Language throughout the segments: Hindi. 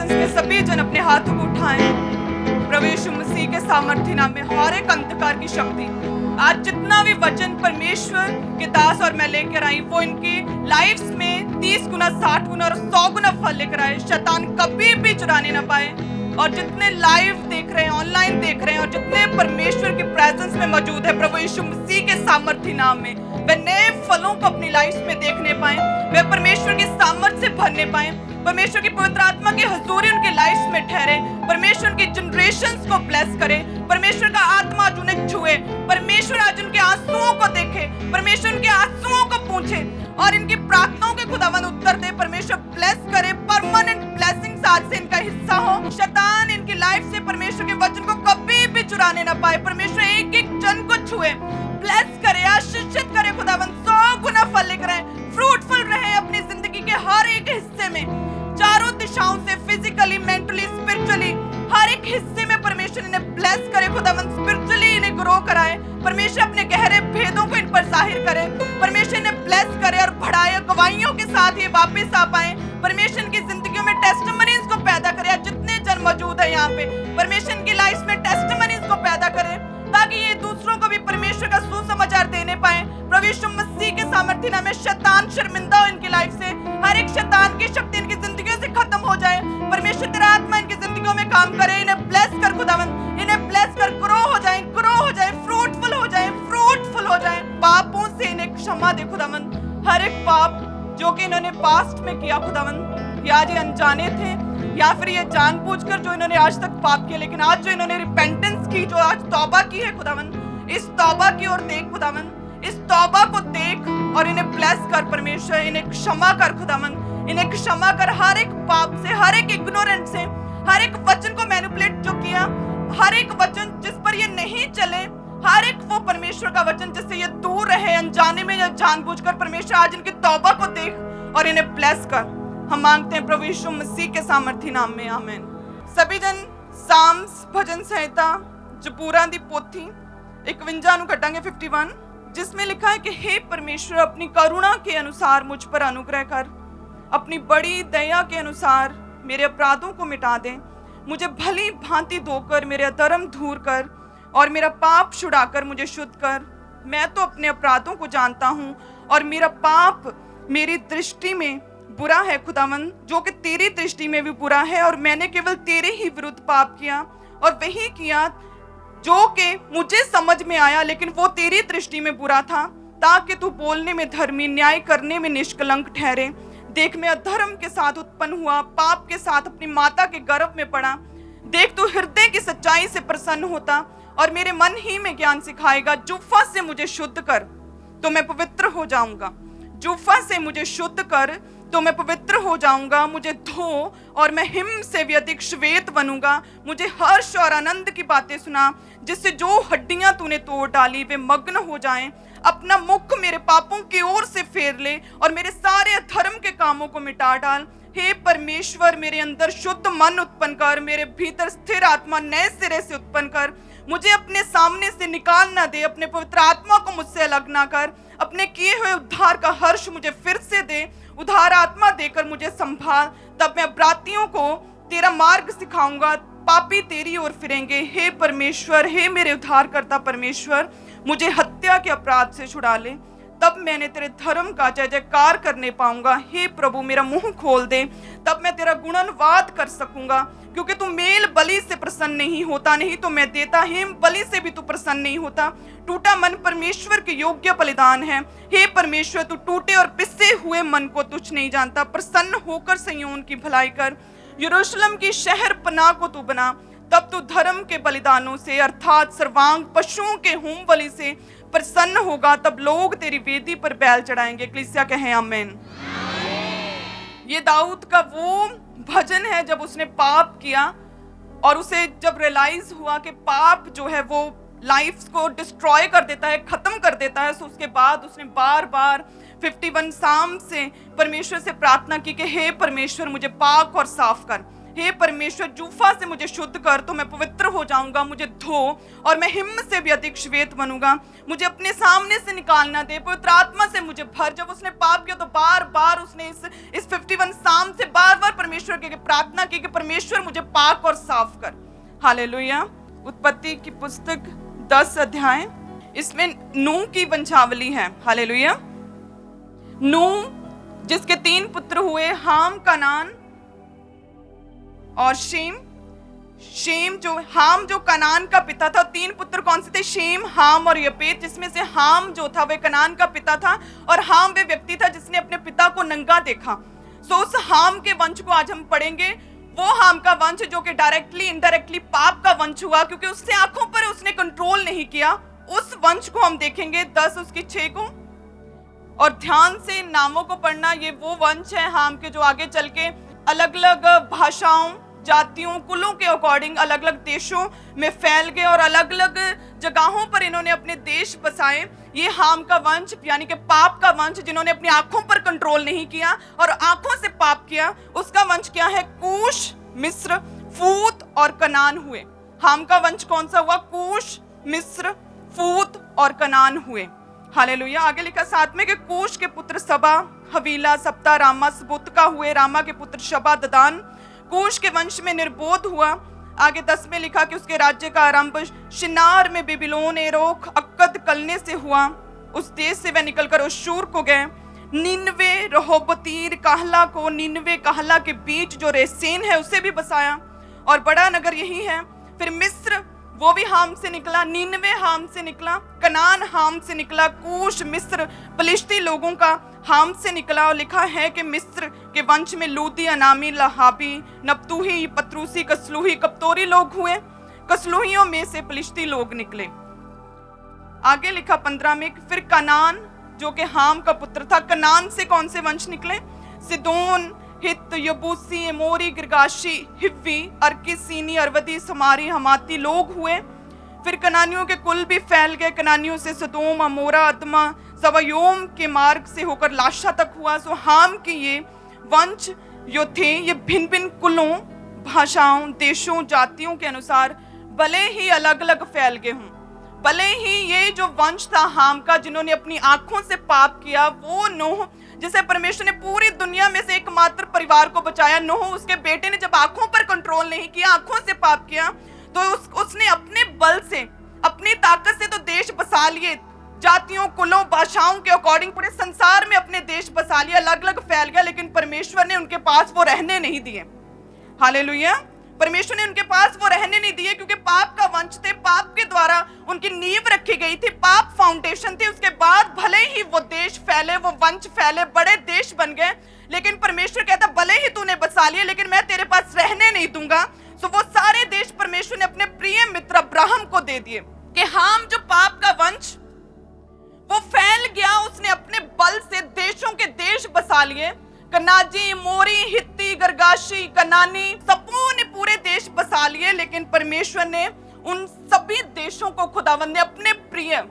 प्रेजेंस में सभी जन अपने हाथों को उठाएं। प्रभु यीशु मसीह के सामर्थ्य नाम में हर एक अंधकार की शक्ति, आज जितना भी वचन परमेश्वर के दास और मैं लेकर आई, वो इनकी लाइफ्स में 30 गुना, 60 गुना और 100 गुना फल लेकर आए। शैतान कभी भी चुराने ना पाए। और जितने लाइव देख रहे हैं, ऑनलाइन देख रहे हैं, और जितने परमेश्वर के प्रेजेंस में मौजूद है, प्रभु यीशु मसीह के सामर्थ्य नाम में वे नए फलों को अपनी लाइफ में देखने पाए, वे परमेश्वर की सामर्थ्य से भरने पाए, परमेश्वर की पवित्र आत्मा की हुजूरी उनके लाइफ में ठहरे, परमेश्वर की जनरेशंस को ब्लेस करे, परमेश्वर का आत्मा आज उन्हें छुए, परमेश्वर आज उनके आंसुओं को देखे, परमेश्वर उनके आंसुओं को पूछे और इनकी प्रार्थनाओं के खुदावंद उत्तर दे। परमेश्वर ब्लेस करे, परमानेंट ब्लेसिंग्स आज से इनका हिस्सा हो। शैतान इनकी लाइफ से परमेश्वर के वचन को कभी भी चुराने ना पाए। परमेश्वर एक एक जन को छुए, ब्लेस करे, आशीषित करे। खुदावंद 100 गुना फल लेकर आए, फ्रूटफुल रहे अपनी जिंदगी के हर एक हिस्से में, चारों दिशाओं से, फिजिकली, मेंटली, स्पिरिचुअली, हर एक हिस्से में परमेश्वर इन्हें ब्लेस करे। खुदावंद स्पिरिचुअली इन्हें ग्रो कराए, परमेश्वर अपने गहरे भेदों को इन पर जाहिर करे, परमेश्वर इन्हें ब्लेस करे और बढ़ाए, गवाहियों के साथ ये वापस आ पाए, परमेश्वर इनकी जिंदगियों में टेस्टिमनीज को पैदा करे। जितने जन मौजूद है यहाँ पे, परमेश्वर इनकी लाइफ में टेस्टिमनीज को पैदा करे, ताकि ये दूसरों को भी परमेश्वर का सुसमाचार देने पाए। प्रभु यीशु मसीह के सामर्थ्य नाम में शैतान शर्मिंदा हो इनकी लाइफ से, हर एक शैतान की शक्ति इनकी जिंदगियों से खत्म हो जाए। परमेश्वर तेरा आत्मा इनकी जिंदगियों में काम करे, इन्हें ब्लेस कर खुदावंद, इन्हें ब्लेस कर, ग्रो हो जाए, फ्रूटफुल हो जाए। पापों से इन्हें क्षमा दे खुदावंद, हर एक पाप जो कि इन्होंने पास्ट में किया खुदावंद, या ये अनजाने थे या फिर ये जानबूझकर जो इन्होंने आज तक पाप किया, लेकिन आज जो इन्होंने रिपेंटेंस की, जो आज तौबा की है खुदावंद, इस तौबा की ओर देख खुदावंद, इस तौबा को देख और इन्हें ब्लेस कर परमेश्वर, इन्हें क्षमा कर खुदावंद, इन्हें क्षमा कर हर एक पाप से, हर एक इग्नोरेंट से, हर एक वचन को मैनिपुलेट जो किया, हर एक वचन जिस पर ये नहीं चले, हर एक वो परमेश्वर का वचन जिससे ये दूर रहे, अनजाने में या जानबूझकर, परमेश्वर आज इनकी तौबा को देख और इन्हें ब्लेस कर। हम मांगते हैं प्रभु यीशु मसीह के सामर्थ्य नाम में, आमीन। सभी जन साम्स भजन संहिता जबूरां दी पोथी 51 ਨੂੰ कटांगे 51, जिसमें लिखा है कि हे परमेश्वर, अपनी करुणा के अनुसार मुझ पर अनुग्रह कर, अपनी बड़ी दया के अनुसार मेरे अपराधों को मिटा दे, मुझे भली भांति धोकर मेरे अधर्म दूर कर और मेरा पाप छुड़ाकर मुझे शुद्ध कर। मैं तो अपने अपराधों को जानता हूँ और मेरा पाप मेरी दृष्टि में बुरा है खुदावंद, जो कि तेरी दृष्टि में भी बुरा है, और मैंने केवल तेरे ही विरुद्ध पाप किया और वही किया जो कि मुझे समझ में आया, लेकिन वो तेरी दृष्टि में बुरा था, ताकि तू बोलने में धर्मी, न्याय करने में निष्कलंक ठहरे। देख, मैं अधर्म के साथ उत्पन्न हुआ, पाप के साथ अपनी माता के गर्भ में पड़ा। देख, तू हृदय की सच्चाई से प्रसन्न होता और मेरे मन ही में ज्ञान सिखाएगा। जूफा से मुझे शुद्ध कर तो मैं पवित्र हो जाऊंगा, जूफा से मुझे शुद्ध कर तो मैं पवित्र हो जाऊंगा। मुझे धो और मैं हिम से भी अधिक श्वेत बनूंगा। मुझे हर्ष और आनंद की बातें सुना, जिससे जो हड्डियां तूने तोड़ डाली वे मग्न हो जाएं। अपना मुख मेरे पापों की ओर से फेर ले और मेरे सारे अधर्म के कामों को मिटा डाल। हे परमेश्वर, मेरे अंदर शुद्ध मन उत्पन्न कर, मेरे भीतर स्थिर आत्मा नए सिरे से उत्पन्न कर। मुझे अपने सामने से निकाल ना दे, अपने पवित्र आत्मा को मुझसे अलग ना कर। अपने किए हुए उद्धार का हर्ष मुझे फिर से दे, उद्धार आत्मा देकर मुझे संभाल। तब मैं अपराधियों को तेरा मार्ग सिखाऊंगा, पापी तेरी ओर फिरेंगे। हे परमेश्वर, हे मेरे उद्धारकर्ता परमेश्वर, मुझे हत्या के अपराध से छुड़ा ले, तब मैंने तेरे धर्म का जय जयकार करने पाऊंगा। हे प्रभु, मेरा मुंह खोल दे, तब मैं तेरा गुणनवाद कर सकूंगा, क्योंकि तू मेल बलि से प्रसन्न नहीं होता, नहीं तो मैं देता, हेम बलि से भी तू प्रसन्न नहीं होता। टूटा मन परमेश्वर के योग्य बलिदान है। हे परमेश्वर, तू टूटे और पिसे हुए मन को तुच्छ नहीं जानता। प्रसन्न होकर सिय्योन की भलाई कर, यरूशलेम की शहर पनाह को तू बना। तब तू धर्म के बलिदानों से, अर्थात सर्वांग पशुओं के होम बलि से प्रसन्न होगा। तब लोग तेरी वेदी पर बैल चढ़ाएंगे। कलीसिया कहें आमीन। ये दाऊद का वो भजन है जब उसने पाप किया और उसे जब रियलाइज हुआ कि पाप जो है वो लाइफ को डिस्ट्रॉय कर देता है, खत्म कर देता है। तो उसके बाद उसने बार बार 51 साम से परमेश्वर से प्रार्थना की कि हे परमेश्वर, मुझे पाक और साफ कर। हे परमेश्वर, जूफा से मुझे शुद्ध कर तो मैं पवित्र हो जाऊंगा। मुझे धो और मैं हिम से भी अधिक श्वेत बनूंगा। मुझे अपने सामने से निकालना दे, पवित्र आत्मा से मुझे भर। जब उसने पाप किया तो बार बार उसने इस 51 साम से बार बार परमेश्वर परमेश्वर के प्रार्थना की कि परमेश्वर मुझे पाक और साफ कर। हालेलुया। उत्पत्ति की पुस्तक 10 अध्याय, इसमें नूह की वंशावली है। हालेलुया। नूह जिसके 3 पुत्र हुए, हाम, कनान और शेम। हाम जो कनान का पिता था। 3 पुत्र कौन से थे? शेम, हाम और यपेत, जिसमें से हाम जो था वह कनान का पिता था और हाम वे व्यक्ति था जिसने अपने पिता को नंगा देखा। सो उस हाम के वंश को आज हम पढ़ेंगे। वो हाम का वंश जो कि डायरेक्टली इनडायरेक्टली पाप का वंश हुआ, क्योंकि उससे आंखों पर उसने कंट्रोल नहीं किया। उस वंश को हम देखेंगे 10 उसकी 6 को, और ध्यान से नामों को पढ़ना। ये वो वंश है हाम के जो आगे चल के अलग अलग भाषाओं, जातियों, कुलों के अकॉर्डिंग अलग अलग देशों में फैल गए और अलग अलग जगहों पर इन्होंने अपने देश बसाए। ये हाम का वंश यानी कि पाप का वंश, जिन्होंने अपनी आंखों पर कंट्रोल नहीं किया और आंखों से पाप किया, उसका वंश क्या है? कूश, मिस्र, फूत और कनान हुए। हाम का वंश कौन सा हुआ? कूश, मिस्र, फूत और कनान हुए। हालेलुया। आगे लिखा 7 में कि कूश के पुत्र सबा, हवीला, सप्ता, रामा, सबूतका हुए। रामा के पुत्र शबा, ददान। कूश के वंश में निर्बोध हुआ। आगे 10 में लिखा कि उसके राज्य का आरंभ शिनार में बेबीलोन, एरोख, अक्कद, कलने से हुआ। उस देश से वह निकलकर अश्शूर को गए। निनवे, रहोबतीर, काहला को निनवे काहला के बीच जो रेसेन है उसे भी बसाया और बड़ा नगर यही है। फिर मिस्र, वो भी हाम से निकला। निनवे हाम से निकला। कनान हाम से निकला। कूश, मिस्र, फलिश्ती लोगों का हाम से निकला। और लिखा है कि मिस्र के वंश में लूदी, अनामी, लहाबी, नप्तूही, पत्रूसी, कसलूही, कप्तोरी लोग हुए। कसलूहियों में से फलिश्ती लोग निकले। आगे लिखा 15 में, फिर कनान जो कि हाम का पुत्र था। कनान से कौन से वंश निकले? सिदोन, हित, यबूसी, एमोरी, गिरगाशी, हिव्वी, अर्की, सीनी, अरवदी, समारी, हमाती लोग हुए। फिर कनानियों के कुल भी फैल गए। कनानियों से सदोम, अमोरा, अदमा, सवयोम के मार्ग से होकर लाशा तक हुआ। सो हाम के ये वंश जो थे ये भिन्न भिन्न कुलों, भाषाओं, देशों, जातियों के अनुसार भले ही अलग अलग फैल गए हों, भले ही ये जो वंश था हाम का, जिन्होंने अपनी आंखों से पाप किया, वो नूह जिसे परमेश्वर ने पूरी दुनिया में से एकमात्र परिवार को बचाया, नूह उसके बेटे ने जब आंखों पर कंट्रोल नहीं किया, आंखों से पाप किया, तो उसने अपने बल से, अपनी ताकत से तो देश बसा लिए, जातियों, कुलों, भाषाओं के अकॉर्डिंग पूरे संसार में अपने देश बसा लिया, अलग अलग फैल गया, लेकिन परमेश्वर ने उनके पास वो रहने नहीं दिए। हालेलुया। परमेश्वर ने उनके पास वो रहने नहीं दिए, क्योंकि पाप का वंश थे, पाप के द्वारा उनकी नींव रखी गई थी, पाप फाउंडेशन थी। उसके बाद भले ही वो देश फैले, वो वंश फैले, बड़े देश बन गए, लेकिन परमेश्वर कहता भले ही तूने बसा लिए, लेकिन मैं तेरे पास रहने नहीं दूंगा। सो वो सारे देश परमेश्वर ने अपने प्रिय मित्र अब्राहम को दे दिए कि हाम जो पाप का वंश वो फैल गया, उसने अपने बल से देशों के देश बसा लिए। कनाजी, मोरी, हित्ती, गर्गाशी, कनानी, सबों ने पूरे देश बसा लिए, लेकिन परमेश्वर ने उन सभी देशों को, खुदावंद ने अपने प्रिय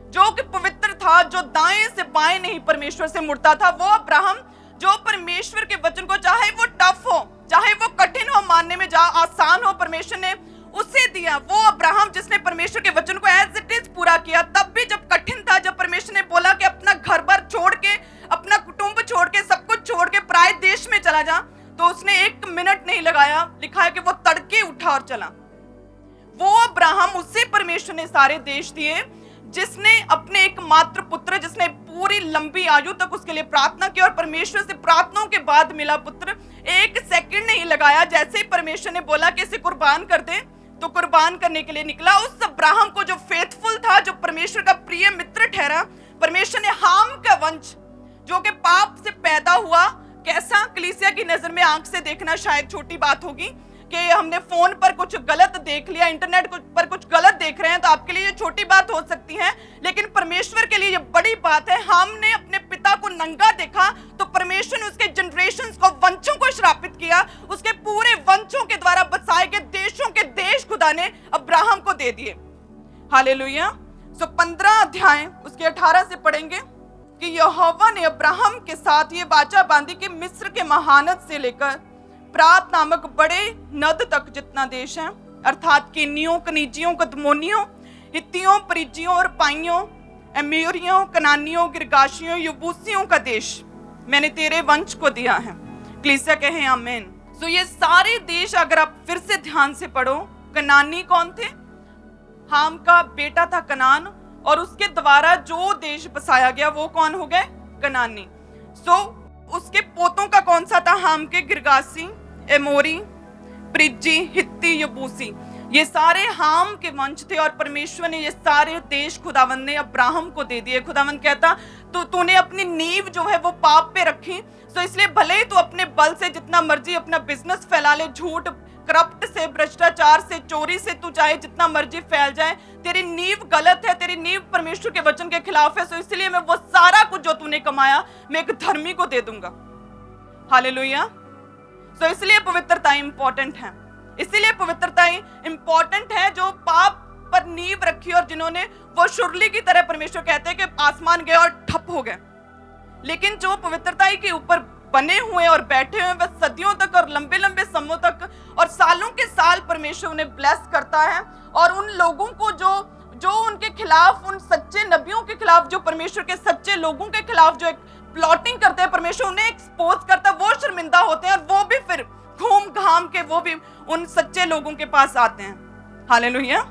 जो कि पवित्र था, जो दाएं से बाएं नहीं परमेश्वर से मुड़ता था, वो अब्राहम जो परमेश्वर के वचन को, चाहे वो टफ हो, चाहे वो कठिन हो मानने में, आसान हो, परमेश्वर ने उसे दिया। वो अब्राहम जिसने परमेश्वर के वचन को एज इट इज पूरा किया, तब भी जब कठिन था, जब परमेश्वर ने बोला कि अपना घर बार छोड़ के, अपना कुटुंब छोड़ के, सब कुछ छोड़ के पराये देश में चला जा, तो उसने 1 मिनट नहीं लगाया। लिखा है कि वो तड़के उठा और चला। वो अब्राहम, उससे परमेश्वर ने सारे देश दिए, जिसने अपने एकमात्र पुत्र, जिसने पूरी लंबी आयु तक उसके लिए प्रार्थना की और परमेश्वर से प्रार्थनाओं के बाद मिला पुत्र, 1 सेकंड नहीं लगाया। जैसे ही परमेश्वर ने बोला कि इसे कुर्बान कर दे, तो कुर्बान करने के लिए निकला। उस अब्राहम को जो फेथफुल था, जो परमेश्वर का प्रिय मित्र ठहरा, परमेश्वर ने हाम का वंश जो कि पाप से पैदा हुआ, कैसा कलीसिया की नजर में आंख से देखना शायद छोटी बात होगी कि हमने फोन पर कुछ गलत देख लिया, इंटरनेट पर कुछ गलत देख रहे हैं, तो आपके लिए ये छोटी बात हो सकती है, लेकिन परमेश्वर के लिए ये बड़ी बात है। हमने अपने पिता को नंगा देखा, तो परमेश्वर ने उसके जनरेशंस को, वंशों को श्रापित किया, उसके पूरे वंशों के द्वारा बसाए गए देशों के देश खुदा ने अब्राहम को दे दिए। हालेलुया। सो 15 अध्याय उसके 18 से पढ़ेंगे कि यहोवा ने अब्राहम के साथ ये वाचा बांधी कि मिस्र के महानद से लेकर प्रात नामक बड़े नद तक जितना देश है, अर्थात केनियों, कनीजियों, कदमोनियों, हित्तियों, परिज्जियों और पाइयों, एमोरियों, कनानियों, गिरगाशियों, यबूसियों का देश मैंने तेरे वंश को दिया है। कलीसिया कहें आमीन। सो ये सारे देश अगर आप फिर से ध्यान से पढ़ो, कनानी कौन थे? हाम का बेटा था कनान, और उसके द्वारा जो देश बसाया गया वो कौन हो गए? कनानी। सो उसके पोतों का कौन सा था? हाम के गिरगासी, एमोरी, प्रिज्जी, हित्ती, यबूसी, ये सारे हाम के वंश थे। और परमेश्वर ने ये सारे देश खुदावंद ने अब्राहम को दे दिए। खुदावंद कहता तो तूने अपनी नींव जो है वो पाप पे रखी, तो इसलिए भले ही तू अपने बल से जितना मर्जी अपना बिजनेस फैला ले, झूठ, करप्ट से, भ्रष्टाचार से, चोरी से तू चाहे जितना मर्जी फैल जाए, तेरी नींव गलत है, तेरी नींव परमेश्वर के वचन के खिलाफ है। सो इसलिए मैं वो सारा कुछ जो तूने कमाया मैं एक धर्मी को दे दूंगा। हालेलुया। सो इसलिए पवित्रता इंपॉर्टेंट है, इसीलिए पवित्रता इंपॉर्टेंट है। जो पाप पर नींव रखी और जिन्होंने वो शुरली की तरह, परमेश्वर कहते हैं कि आसमान गए और ठप हो गए, लेकिन जो पवित्रता के ऊपर बने हुए और बैठे हुए वह सदियों तक और लंबे लंबे समयों तक और सालों के साल परमेश्वर उन्हें ब्लेस करता है। और उन लोगों को जो उनके खिलाफ, उन सच्चे नबियों के खिलाफ, जो परमेश्वर के सच्चे लोगों के खिलाफ जो एक प्लॉटिंग करते हैं, परमेश्वर उन्हें एक्सपोज करता है, वो शर्मिंदा होते हैं और वो भी फिर घूम घाम के वो भी उन सच्चे लोगों के पास आते हैं। हालेलुया।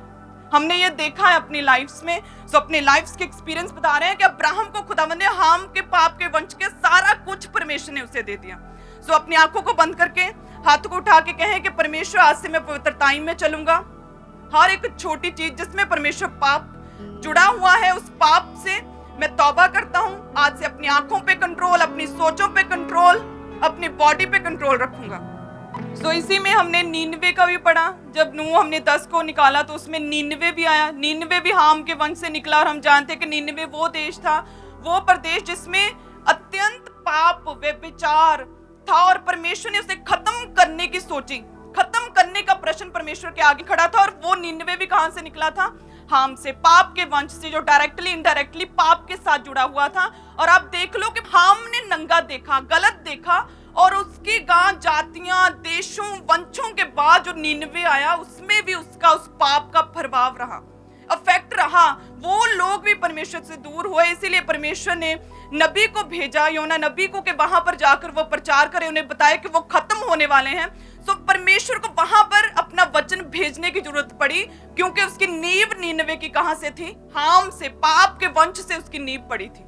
हमने ये देखा है अपनी लाइफ्स में। सो अपने लाइफ्स के एक्सपीरियंस बता रहे हैं कि अब्राहम को खुदावंद ने हाम के पाप के वंश के सारा कुछ परमेश्वर ने उसे दे दिया। सो अपनी आंखों को बंद करके हाथों को उठा के कहें कि परमेश्वर आज से मैं पवित्रताई में चलूंगा। हर एक छोटी चीज जिसमें परमेश्वर पाप जुड़ा हुआ है, उस पाप से मैं तौबा करता हूँ। आज से अपनी आंखों पे कंट्रोल, अपनी सोचों पे कंट्रोल, अपनी बॉडी पे कंट्रोल रखूंगा। सो इसी में हमने नीनवे का भी पढ़ा। जब नूह हमने 10 को निकाला तो उसमें नीनवे भी आया। नीनवे भी हाम के वंश से निकला और हम जानते हैं कि नीनवे वो देश था, वो प्रदेश जिसमें अत्यंत पाप, व्यभिचार था और परमेश्वर ने उसे खत्म करने की सोची। खत्म करने का प्रश्न परमेश्वर के आगे खड़ा था। और वो नीनवे भी कहां से निकला था? हाम से, पाप के वंश से, जो डायरेक्टली इनडायरेक्टली पाप के साथ जुड़ा हुआ था। और आप देख लो कि हाम ने नंगा देखा, गलत देखा, और उसकी गांव, जातियां, देशों, वंशों के बाद जो नीनवे आया उसमें भी उसका उस पाप का प्रभाव रहा, अफेक्ट रहा। वो लोग भी परमेश्वर से दूर हुए। इसीलिए परमेश्वर ने नबी को भेजा, योना नबी को, कि वहां पर जाकर वो प्रचार करे, उन्हें बताया कि वो खत्म होने वाले हैं। सो परमेश्वर को वहां पर अपना वचन भेजने की जरूरत पड़ी, क्योंकि उसकी नींव नीनवे की कहां से थी? हाम से, पाप के वंश से उसकी नींव पड़ी थी।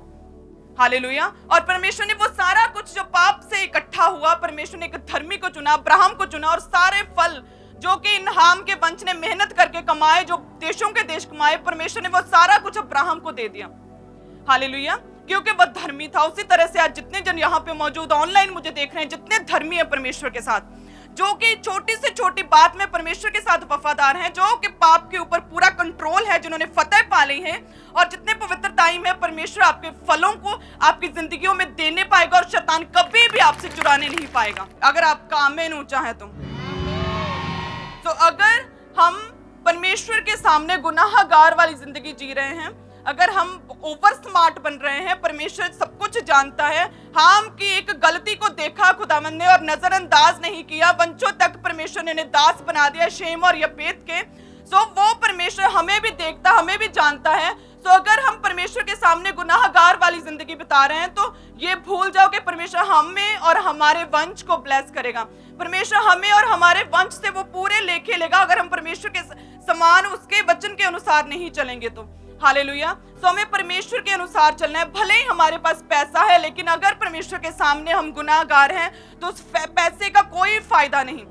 हालेलुया। और परमेश्वर ने वो सारा कुछ जो पाप से इकट्ठा हुआ, परमेश्वर ने एक धर्मी को चुना, अब्राहम को चुना, और सारे फल जो कि इन हाम के वंश ने मेहनत करके कमाए, जो देशों के देश कमाए, परमेश्वर ने वो सारा कुछ अब्राहम को दे दिया। हालेलुया। क्योंकि वह धर्मी था। उसी तरह से आज जितने जन यहाँ पे मौजूद, ऑनलाइन मुझे देख रहे हैं, जितने धर्मी है परमेश्वर के साथ, जो कि छोटी से छोटी बात में परमेश्वर के साथ वफादार हैं, जो कि पाप के ऊपर पूरा कंट्रोल है, जिन्होंने फतेह पा ली है, और जितने पवित्रताई में परमेश्वर आपके फलों को आपकी जिंदगियों में देने पाएगा और शैतान कभी भी आपसे चुराने नहीं पाएगा, अगर आप आमीन ऊंचा है तो अगर हम परमेश्वर के सामने गुनाहगार वाली जिंदगी जी रहे हैं, अगर हम ओवर स्मार्ट बन रहे हैं, परमेश्वर सब कुछ जानता है, हाम की एक गलती को देखा खुदावंद ने और नजरअंदाज नहीं किया, वंशों तक परमेश्वर ने दास बना दिया शेम और यपेत के। सो वो परमेश्वर हमें भी देखता, हमें भी जानता है। सो अगर हम परमेश्वर के सामने गुनाहगार वाली जिंदगी बिता रहे हैं, तो ये भूल जाओ कि परमेश्वर हमें और हमारे वंश को ब्लेस करेगा। परमेश्वर हमें और हमारे वंश से वो पूरे लेके लेगा, अगर हम परमेश्वर के समान उसके वचन के अनुसार नहीं चलेंगे तो। हालेलुया। सो हमें परमेश्वर के अनुसार चलना है। भले ही हमारे पास पैसा है, लेकिन अगर परमेश्वर के सामने हम गुनाहगार हैं तो उस पैसे का कोई फायदा नहीं।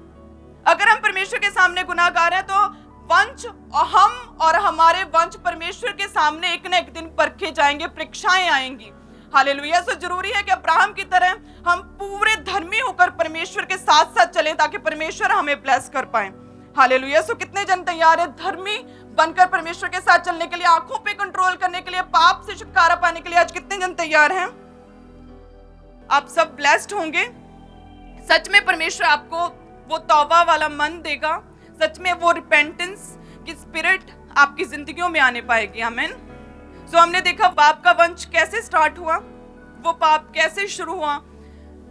अगर हम परमेश्वर के सामने गुनाहगार हैं तो वंश और हम और हमारे वंश परमेश्वर के सामने एक ना एक दिन परखे जाएंगे, परीक्षाएं आएंगी। हालेलुया। सो जरूरी है कि अब्राहम की तरह हम पूरे धर्मी होकर परमेश्वर के साथ साथ चले, ताकि परमेश्वर हमें ब्लेस कर पाए। हालेलुया। सो कितने जन तैयार है धर्मी बनकर परमेश्वर के साथ चलने के लिए, आंखों पे कंट्रोल करने के लिए, पाप से छुटकारा पाने के लिए? आज कितने जन तैयार हैं? आप सब ब्लेस्ड होंगे। सच में परमेश्वर आपको वो तौबा वाला मन देगा, सच में वो रिपेंटेंस की स्पिरिट आपकी जिंदगियों में आने पाएगी। आमीन। सो हमने देखा पाप का वंश कैसे स्टार्ट हुआ, वो पाप कैसे शुरू हुआ।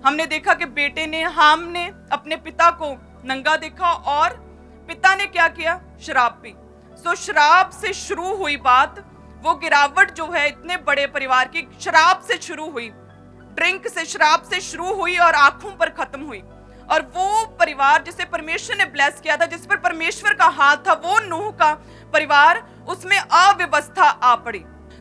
हमने देखा कि बेटे ने, हाम ने अपने पिता को नंगा देखा और पिता ने क्या किया? शराब पी। सो शराब से शुरू हुई बात, वो गिरावट जो है इतने बड़े परिवार की शराब से शुरू हुई। ड्रिंक से, शराब से शुरू हुई और आंखों पर खत्म हुई। और वो परिवार जिसे परमेश्वर ने ब्लेस किया था, जिस पर परमेश्वर का हाथ था, वो नूह का परिवार, उसमें अव्यवस्था आ पड़ी।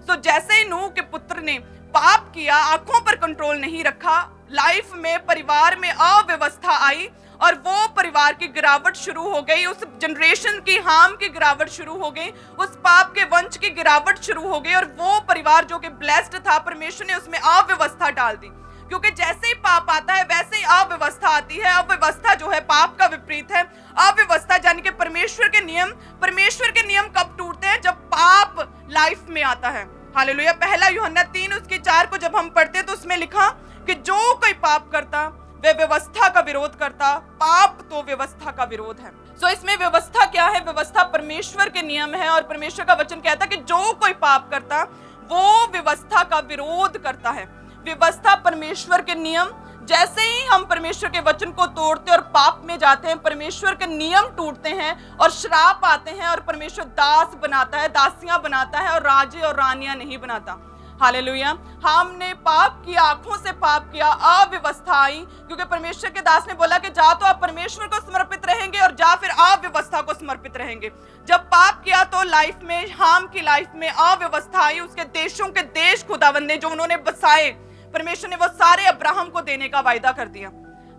तो जैसे ही नूह के पुत्र ने पाप किया, आंखों पर कंट्रोल नहीं रखा, लाइफ में, परिवार में अव्यवस्था आई और वो परिवार की गिरावट शुरू हो गई, उस जनरेशन की, हाम की गिरावट शुरू हो गई, उस पाप के वंश की गिरावट शुरू हो गई। और वो परिवार जो कि ब्लेस्ड था, परमेश्वर ने उसमें अव्यवस्था डाल दी। क्योंकि जैसे ही पाप आता है वैसे ही अव्यवस्था आती है। अव्यवस्था जो है पाप का विपरीत है। अव्यवस्था यानी कि परमेश्वर के नियम कब टूटते हैं? जब पाप लाइफ में आता है। हालेलुया। पहला यूहन्ना 3:4 को जब हम पढ़ते तो उसमें लिखा कि जो कोई पाप करता वे व्यवस्था का विरोध करता, पाप तो व्यवस्था का विरोध है। सो इसमें व्यवस्था क्या है? व्यवस्था परमेश्वर के नियम है और परमेश्वर का वचन कहता है कि जो कोई पाप करता वो व्यवस्था का विरोध करता है। व्यवस्था, परमेश्वर के नियम, जैसे ही हम परमेश्वर के वचन को तोड़ते और पाप में जाते हैं, परमेश्वर के नियम टूटते हैं और श्राप आते हैं और परमेश्वर दास बनाता है, दासियां बनाता है और राजे और रानियां नहीं बनाता। हालेलुया। हमने पाप किया, आंखों से पाप किया, अव्यवस्था आई, क्योंकि परमेश्वर के दास ने बोला कि जा तो आप परमेश्वर को समर्पित रहेंगे और जा फिर अव्यवस्था को समर्पित रहेंगे। जब पाप किया तो लाइफ में, हाम की लाइफ में अव्यवस्था आई। उसके देशों के देश खुदावंद ने जो उन्होंने बसाए, परमेश्वर ने वो सारे अब्राहम को देने का वायदा कर दिया।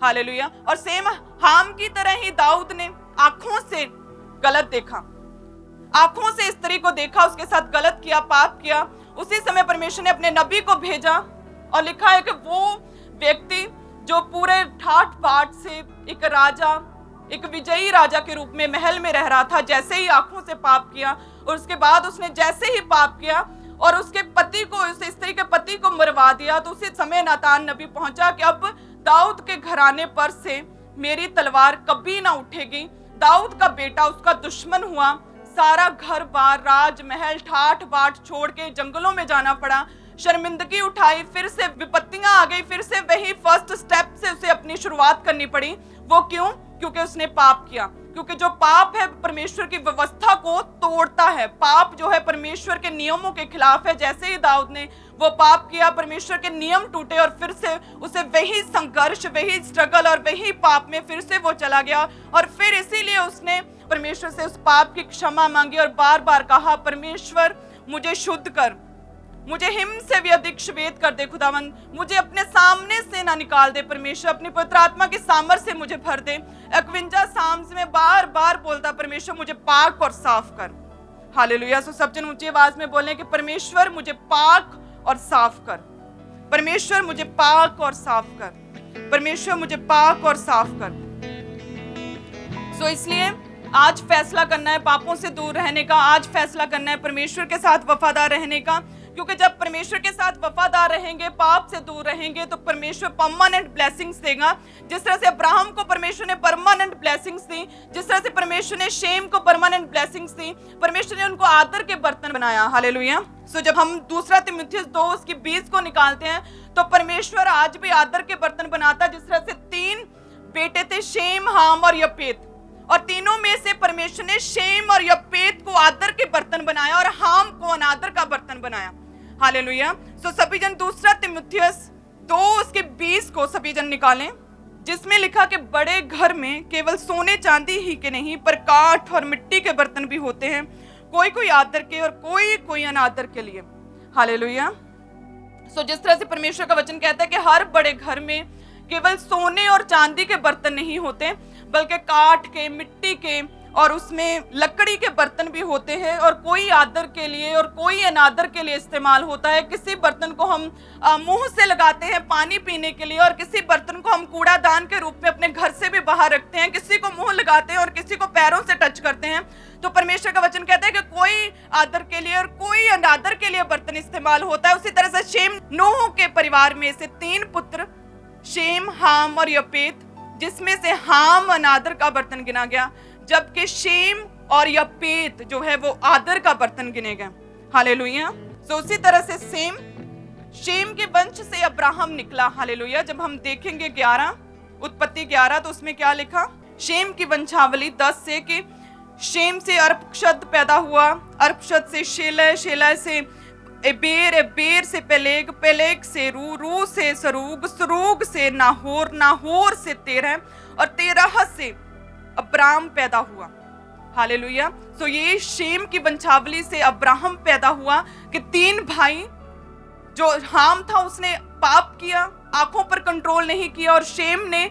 हालेलुया। और सेम हाम की तरह ही दाऊद ने आंखों से गलत देखा, आंखों से स्त्री को देखा, उसके साथ गलत किया, पाप किया। उसी समय परमेश्वर ने अपने नबी को भेजा और लिखा है कि वो व्यक्ति जो पूरे ठाठ बाट से एक राजा, एक विजयी राजा के रूप में महल में रह रहा था, जैसे ही आंखों से पाप किया और उसके बाद उसने जैसे ही पाप किया और उसके पति को, उस स्त्री के पति को मरवा दिया, तो उसी समय नातान नबी पहुंचा कि अब दाऊद के घराने पर से मेरी तलवार कभी ना उठेगी। दाऊद का बेटा उसका दुश्मन हुआ, सारा घर बार, राजमहल, ठाठ बाट छोड़ के जंगलों में जाना पड़ा, शर्मिंदगी उठाई, फिर से विपत्तियां आ गई, फिर से वही फर्स्ट स्टेप से उसे अपनी शुरुआत करनी पड़ी। वो क्यों? क्योंकि उसने पाप किया। क्योंकि जो पाप है परमेश्वर की व्यवस्था को तोड़ता है। पाप जो है परमेश्वर के नियमों के खिलाफ है। जैसे ही दाऊद ने वो पाप किया, परमेश्वर के नियम टूटे और फिर से उसे वही संघर्ष, वही स्ट्रगल और वही पाप में फिर से वो चला गया। और फिर इसीलिए उसने परमेश्वर से उस पाप की क्षमा मांगी और बार बार कहा, परमेश्वर मुझे शुद्ध कर, मुझे हिम से भी अधिक श्वेत कर दे खुदावंद, मुझे अपने सामने से ना निकाल दे परमेश्वर, अपनी पवित्र आत्मा की सामर्थ से मुझे भर दे। 51 साम्स में बार बार बोलता, परमेश्वर मुझे पाक और साफ कर। हालेलुया। सो सब जन ऊंची आवाज में बोलें कि परमेश्वर मुझे पाक और साफ कर, परमेश्वर मुझे पाक और साफ कर, परमेश्वर मुझे पाक और साफ कर। सो इसलिए आज फैसला करना है पापों से दूर रहने का, आज फैसला करना है परमेश्वर के साथ वफादार रहने का। क्योंकि जब परमेश्वर के साथ वफादार रहेंगे, पाप से दूर रहेंगे, तो परमेश्वर परमानेंट ब्लेसिंग्स देगा। जिस तरह से अब्राहम को परमेश्वर ने परमानेंट ब्लेसिंग्स दी, जिस तरह से परमेश्वर ने शेम को परमानेंट ब्लेसिंग्स दी, परमेश्वर ने उनको आदर के बर्तन बनाया। हालेलुया। सो जब हम 2 तीमुथियुस 2:20 को निकालते हैं तो परमेश्वर आज भी आदर के बर्तन बनाता। जिस तरह से 3 बेटे थे, शेम, हाम और यपेत, और तीनों में से परमेश्वर ने शेम और यपेत को आदर के बर्तन बनाया और हाम को अनादर का बर्तन बनाया। हालेलुया। सो सभी जन 2 तीमुथियुस 2:20 को सभी जन निकालें, जिसमें लिखा कि बड़े घर में केवल सोने चांदी ही के नहीं पर काठ और मिट्टी के बर्तन भी होते हैं, कोई कोई आदर के और कोई कोई अनादर के लिए। हालेलुया। सो जिस तरह से परमेश्वर का वचन कहता है कि हर बड़े घर में केवल सोने और चांदी के बर्तन नहीं होते, बल्कि काठ के, मिट्टी के और उसमें लकड़ी के बर्तन भी होते हैं, और कोई आदर के लिए और कोई अनादर के लिए इस्तेमाल होता है। किसी बर्तन को हम मुंह से लगाते हैं पानी पीने के लिए, और किसी बर्तन को हम कूड़ादान के रूप में अपने घर से भी बाहर रखते हैं, किसी को मुंह लगाते हैं और किसी को पैरों से टच करते हैं। तो परमेश्वर का वचन कहता है कि कोई आदर के लिए और कोई अनादर के लिए बर्तन इस्तेमाल होता है। उसी तरह से शेम, नूह के परिवार में से 3 पुत्र, शेम, हाम और यपेत, जिसमें से हाम अनादर का बर्तन गिना गया, जबकि शेम और यपेत जो है वो आदर का बर्तन गिने गए। हालेलुया। तो उसी तरह से शेम के वंश से अब्राहम निकला। हालेलुया। जब हम देखेंगे 11 उत्पत्ति 11 तो उसमें क्या लिखा? शेम की वंशावली 10 से कि शेम से अर्पक्षद पैदा हुआ, अर्पक्षद से शेलह, शेलह से एबेर, एबेर से पेलेग, पेलेग से रू, रू से सरूग, सरूग से नाहोर, नाहोर से तेरह और तेरह से अब्राम पैदा हुआ। हालेलुया। सो ये शेम की वंशावली से अब्राहम पैदा हुआ कि तीन भाई, जो हाम था उसने पाप किया, आंखों पर कंट्रोल नहीं किया, और शेम ने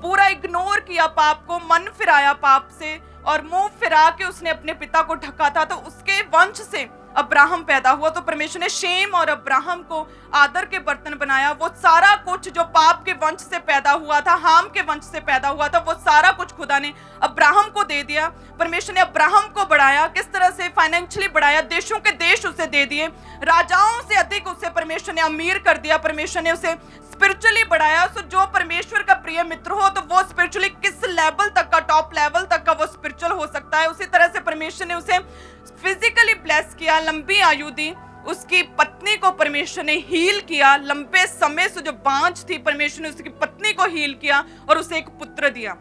पूरा इग्नोर किया पाप को, मन फिराया पाप से और मुंह फिरा के उसने अपने पिता को ढका था, तो उसके वंश से अब्राहम पैदा हुआ। तो परमेश्वर ने शेम और अब्राहम को आदर के बर्तन बनाया। वो सारा कुछ जो पाप के वंश से पैदा हुआ था, हाम के वंश से पैदा हुआ था, वो सारा कुछ खुदा ने अब्राहम को दे दिया। परमेश्वर ने अब्राहम को बढ़ाया, किस तरह से? फाइनेंशियली बढ़ाया, देशों के देश उसे दे दिए, राजाओं से अधिक उसे परमेश्वर ने अमीर कर दिया, परमेश्वर ने उसे स्पिरिचुअली बढ़ाया। सो जो परमेश्वर का प्रिय मित्र हो तो वो स्पिरिचुअली किस लेवल तक का, टॉप लेवल तक का वो स्पिरिचुअल हो सकता है। उसी तरह से परमेश्वर ने उसे फिजिकली ब्लेस किया, लंबी आयु दी। उसकी पत्नी को परमेश्वर ने हील किया, लंबे समय से जो बांझ थी परमेश्वर ने उसकी पत्नी को हील किया और उसे एक पुत्र दिया।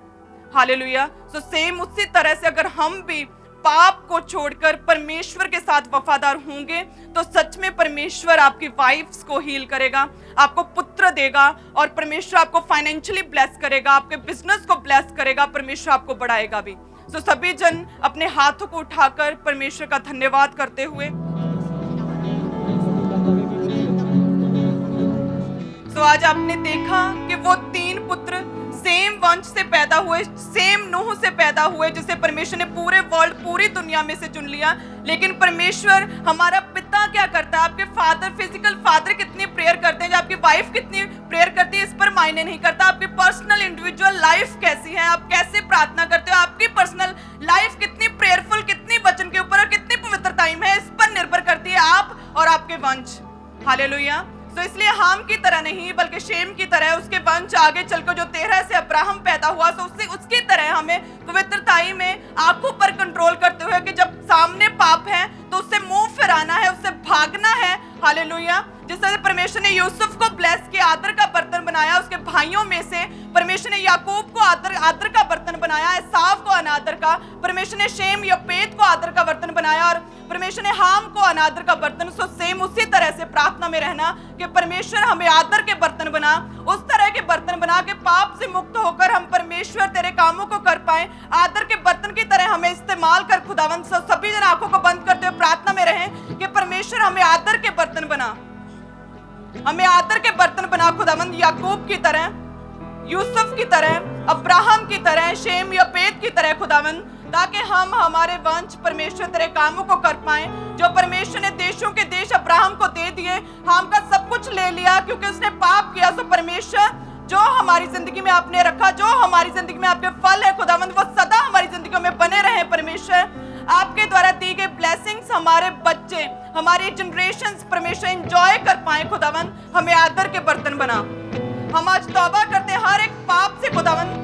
हालेलुया। सो सेम उसी तरह से अगर हम भी पाप को छोड़कर परमेश्वर के साथ वफादार होंगे तो सच में परमेश्वर आपकी वाइफ्स को हील करेगा, आपको पुत्र देगा, और परमेश्वर आपको फाइनेंशियली ब्लेस करेगा, आपके बिजनेस को ब्लेस करेगा, परमेश्वर आपको बढ़ाएगा भी। सो सभी जन अपने हाथों को उठाकर परमेश्वर का धन्यवाद करते हुए, सो आज आपने देखा कि वो तीन पुत्र सेम वंश से पैदा हुए, सेम नूह से पैदा हुए, जिसे परमेश्वर ने पूरे वर्ल्ड, पूरी दुनिया में से चुन लिया। लेकिन परमेश्वर हमारा पिता क्या करता है? आपके फादर, फिजिकल फादर कितनी प्रेयर करते हैं, जो आपकी वाइफ कितनी प्रेयर करती है, इस पर मायने नहीं करता। आपकी पर्सनल इंडिविजुअल लाइफ कैसी है, आप कैसे प्रार्थना करते हो, आपकी पर्सनल लाइफ कितनी प्रेयरफुल, कितनी वचन के ऊपर और कितनी पवित्र टाइम है, इस पर निर्भर करती है आप और आपके वंश। हालेलुया। तो इसलिए हाम की तरह नहीं बल्कि शेम की तरह उसके वंश आगे चलकर जो 13 से अब्राहम पैदा हुआ, तो उससे उसकी तरह हमें पवित्रताई में आंखों पर कंट्रोल करते हुए कि जब सामने पाप है तो उससे मुंह फिराना है, उससे भागना है। हालेलुया। जिस तरह से परमेश्वर ने यूसुफ को ब्लेस किया, आदर का बर्तन बनाया, उसके भाइयों में से परमेश्वर ने याकूब को आदर का बर्तन बनाया, एसाव को अनादर का, परमेश्वर ने शेम यपेत को आदर का बर्तन बनाया और परमेश्वर ने हाम को अनादर का बर्तन। सो सेम उसी तरह से प्रार्थना में रहना कि परमेश्वर हमें आदर के बर्तन बना, उस तरह के बर्तन बना के पाप से मुक्त होकर हम परमेश्वर तेरे कामों को कर पाए, आदर के बर्तन की तरह हमें इस्तेमाल कर खुदावंद। सभी जन आंखों को बंद करते हुए प्रार्थना में रहें कि परमेश्वर हमें आदर के बर्तन बना, हमें आदर के बर्तन बना खुदावंद, याकूब की तरह, यूसुफ की तरह, अब्राहम की तरह, शेम यपेत की तरह खुदावंद, ताकि हम हमारे वंश परमेश्वर तेरे कामों को कर पाए। जो परमेश्वर ने देशों के देश अब्राहम को दे दिए, हम का सब कुछ ले लिया क्योंकि उसने पाप किया। सो परमेश्वर जो हमारी जिंदगी में आपने रखा, जो हमारी जिंदगी में आपके फल है खुदावंद, वो सदा हमारी जिंदगी में बने रहे। परमेश्वर आपके द्वारा दी गई ब्लेसिंग्स हमारे बच्चे, हमारी जनरेशंस परमेश्वर एंजॉय कर पाए खुदावंद। हमें आदर के बर्तन बना। हम आज तौबा करते हैं हर एक पाप से खुदावंद,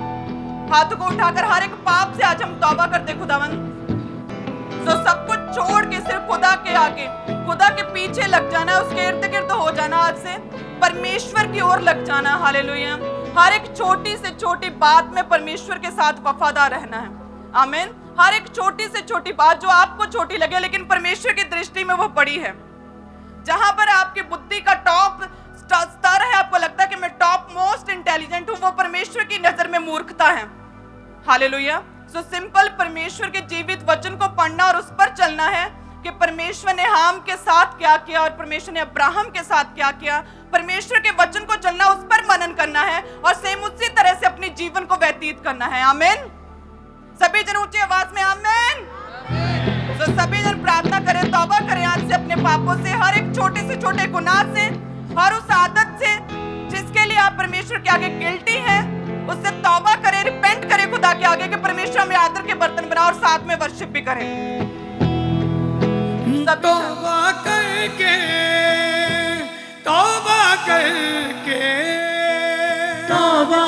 हाथों को उठाकर हर एक पाप से आज हम तौबा करते खुदावंद। तो सब कुछ छोड़ के सिर्फ खुदा के आगे, खुदा के पीछे लग जाना, उसके इर्द गिर्द हो जाना, आज से परमेश्वर की ओर लग जाना। हालेलुया। हर एक छोटी से छोटी बात में परमेश्वर के साथ वफादार रहना है। आमीन। हर एक छोटी से छोटी बात जो आपको छोटी लगे लेकिन परमेश्वर की दृष्टि में वो बड़ी है। जहां पर आपकी बुद्धि का टॉप स्तर है, आपको लगता है कि मैं टॉप मोस्ट इंटेलिजेंट हूं, वो परमेश्वर की नजर में मूर्खता है। हालेलुया। सो सिंपल परमेश्वर के जीवित वचन को पढ़ना और उस पर चलना है कि परमेश्वर ने हाम के साथ क्या किया और परमेश्वर ने अब्राहम के साथ क्या किया। परमेश्वर के वचन को चलना, उस पर मनन करना है और सेम उसी तरह से अपने जीवन को व्यतीत करना है। आमीन। सभी जन ऊंची आवाज में आमीन। तो सभी जन प्रार्थना करें, तौबा करें आज से अपने पापों से, हर एक छोटे से छोटे गुनाह से, हर उस आदत से जिसके लिए आप परमेश्वर के आगे गिल्टी हैं, उससे तौबा करें, रिपेंट करें खुदा के आगे कि परमेश्वर हमें आदर के बर्तन बना और साथ में वर्शिप भी करें। तौबा करके, तौबा करके, तौबा